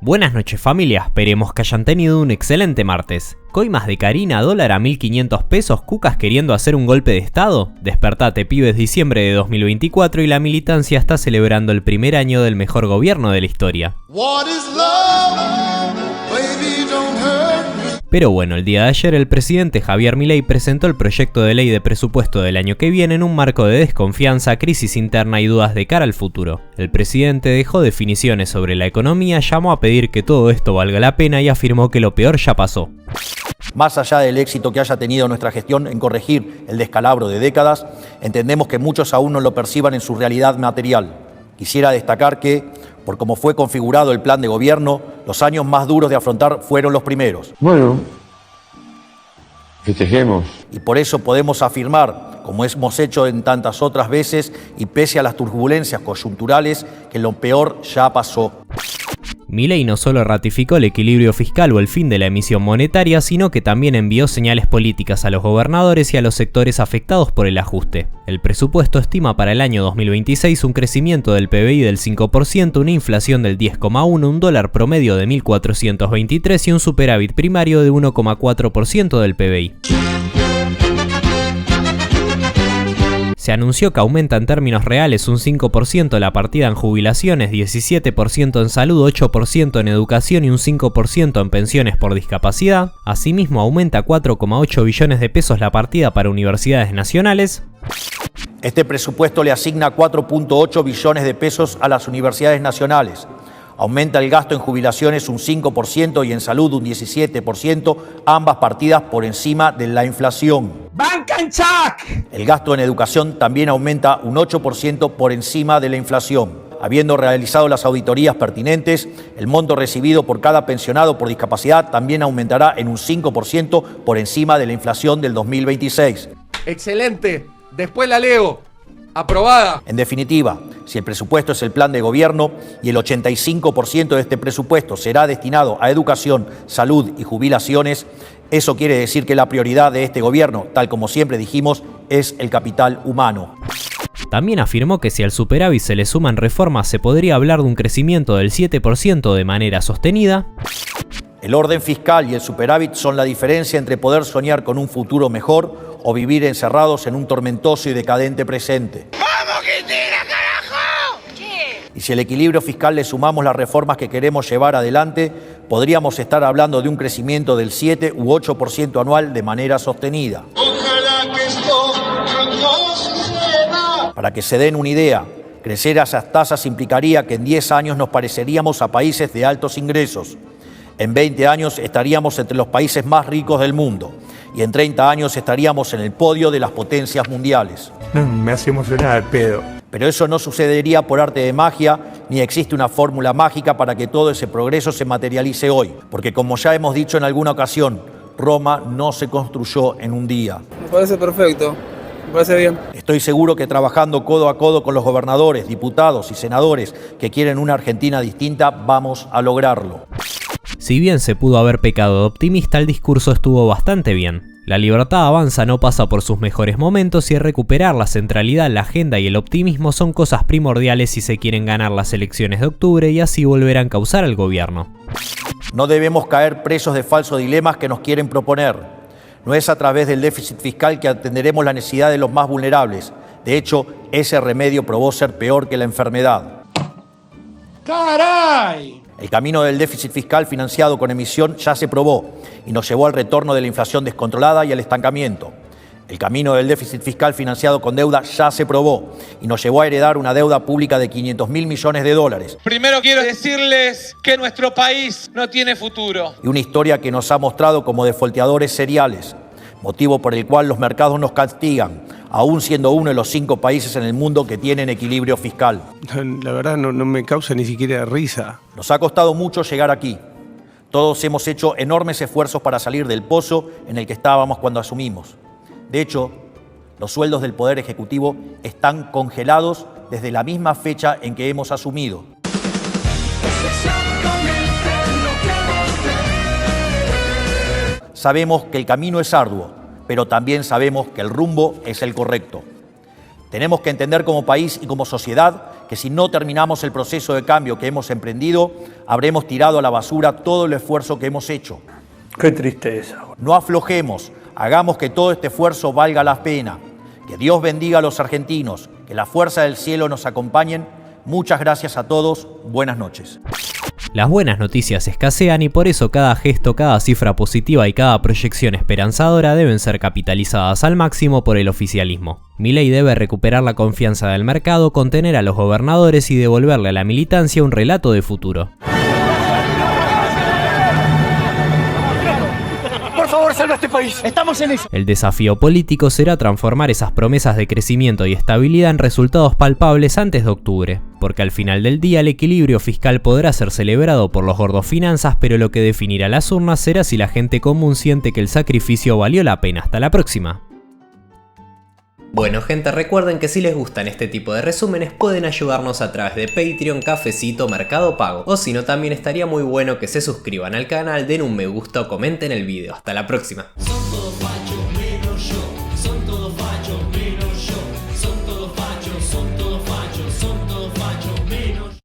Buenas noches familia, esperemos que hayan tenido un excelente martes. Coimas de Karina, dólar a 1.500 pesos, Cucas queriendo hacer un golpe de estado. Despertate pibes, diciembre de 2024 y la militancia está celebrando el primer año del mejor gobierno de la historia. Pero bueno, el día de ayer el presidente Javier Milei presentó el proyecto de ley de presupuesto del año que viene en un marco de desconfianza, crisis interna y dudas de cara al futuro. El presidente dejó definiciones sobre la economía, llamó a pedir que todo esto valga la pena y afirmó que lo peor ya pasó. Más allá del éxito que haya tenido nuestra gestión en corregir el descalabro de décadas, entendemos que muchos aún no lo perciban en su realidad material. Quisiera destacar que, por cómo fue configurado el plan de gobierno, los años más duros de afrontar fueron los primeros. Bueno, festejemos. Y por eso podemos afirmar, como hemos hecho en tantas otras veces, y pese a las turbulencias coyunturales, que lo peor ya pasó. Milei no solo ratificó el equilibrio fiscal o el fin de la emisión monetaria, sino que también envió señales políticas a los gobernadores y a los sectores afectados por el ajuste. El presupuesto estima para el año 2026 un crecimiento del PBI del 5%, una inflación del 10,1%, un dólar promedio de 1.423 y un superávit primario de 1,4% del PBI. Se anunció que aumenta en términos reales un 5% la partida en jubilaciones, 17% en salud, 8% en educación y un 5% en pensiones por discapacidad. Asimismo, aumenta 4,8 billones de pesos la partida para universidades nacionales. Este presupuesto le asigna 4,8 billones de pesos a las universidades nacionales. Aumenta el gasto en jubilaciones un 5% y en salud un 17%, ambas partidas por encima de la inflación. El gasto en educación también aumenta un 8% por encima de la inflación. Habiendo realizado las auditorías pertinentes, el monto recibido por cada pensionado por discapacidad también aumentará en un 5% por encima de la inflación del 2026. Excelente, después la leo. Aprobada. En definitiva, si el presupuesto es el plan de gobierno y el 85% de este presupuesto será destinado a educación, salud y jubilaciones, eso quiere decir que la prioridad de este gobierno, tal como siempre dijimos, es el capital humano. También afirmó que si al superávit se le suman reformas se podría hablar de un crecimiento del 7% de manera sostenida. El orden fiscal y el superávit son la diferencia entre poder soñar con un futuro mejor o vivir encerrados en un tormentoso y decadente presente. ¡Vamos, Cristina, carajo! ¿Qué? Y si al equilibrio fiscal le sumamos las reformas que queremos llevar adelante, podríamos estar hablando de un crecimiento del 7 u 8% anual de manera sostenida. Ojalá que esto no suceda. Para que se den una idea, crecer a esas tasas implicaría que en 10 años nos pareceríamos a países de altos ingresos. En 20 años estaríamos entre los países más ricos del mundo. Y en 30 años estaríamos en el podio de las potencias mundiales. Me hace emocionar el pedo. Pero eso no sucedería por arte de magia, ni existe una fórmula mágica para que todo ese progreso se materialice hoy. Porque como ya hemos dicho en alguna ocasión, Roma no se construyó en un día. Me parece perfecto, me parece bien. Estoy seguro que trabajando codo a codo con los gobernadores, diputados y senadores que quieren una Argentina distinta, vamos a lograrlo. Si bien se pudo haber pecado de optimista, el discurso estuvo bastante bien. La libertad avanza no pasa por sus mejores momentos y recuperar la centralidad, la agenda y el optimismo son cosas primordiales si se quieren ganar las elecciones de octubre y así volver a encauzar al gobierno. No debemos caer presos de falsos dilemas que nos quieren proponer. No es a través del déficit fiscal que atenderemos la necesidad de los más vulnerables. De hecho, ese remedio probó ser peor que la enfermedad. ¡Caray! El camino del déficit fiscal financiado con emisión ya se probó y nos llevó al retorno de la inflación descontrolada y al estancamiento. El camino del déficit fiscal financiado con deuda ya se probó y nos llevó a heredar una deuda pública de 500.000 millones de dólares. Primero quiero decirles que nuestro país no tiene futuro. Y una historia que nos ha mostrado como defolteadores seriales, motivo por el cual los mercados nos castigan, aún siendo uno de los 5 países en el mundo que tienen equilibrio fiscal. La verdad no me causa ni siquiera risa. Nos ha costado mucho llegar aquí. Todos hemos hecho enormes esfuerzos para salir del pozo en el que estábamos cuando asumimos. De hecho, los sueldos del Poder Ejecutivo están congelados desde la misma fecha en que hemos asumido. Sabemos que el camino es arduo, pero también sabemos que el rumbo es el correcto. Tenemos que entender como país y como sociedad que si no terminamos el proceso de cambio que hemos emprendido, habremos tirado a la basura todo el esfuerzo que hemos hecho. Qué tristeza. No aflojemos, hagamos que todo este esfuerzo valga la pena. Que Dios bendiga a los argentinos, que la fuerza del cielo nos acompañen. Muchas gracias a todos, buenas noches. Las buenas noticias escasean y por eso cada gesto, cada cifra positiva y cada proyección esperanzadora deben ser capitalizadas al máximo por el oficialismo. Milei debe recuperar la confianza del mercado, contener a los gobernadores y devolverle a la militancia un relato de futuro. Por favor, salva a este país. Estamos en eso. El desafío político será transformar esas promesas de crecimiento y estabilidad en resultados palpables antes de octubre, porque al final del día el equilibrio fiscal podrá ser celebrado por los gordos finanzas, pero lo que definirá las urnas será si la gente común siente que el sacrificio valió la pena. Hasta la próxima. Bueno gente, recuerden que si les gustan este tipo de resúmenes pueden ayudarnos a través de Patreon, Cafecito, Mercado Pago, o si no también estaría muy bueno que se suscriban al canal, den un me gusta o comenten el video. Hasta la próxima.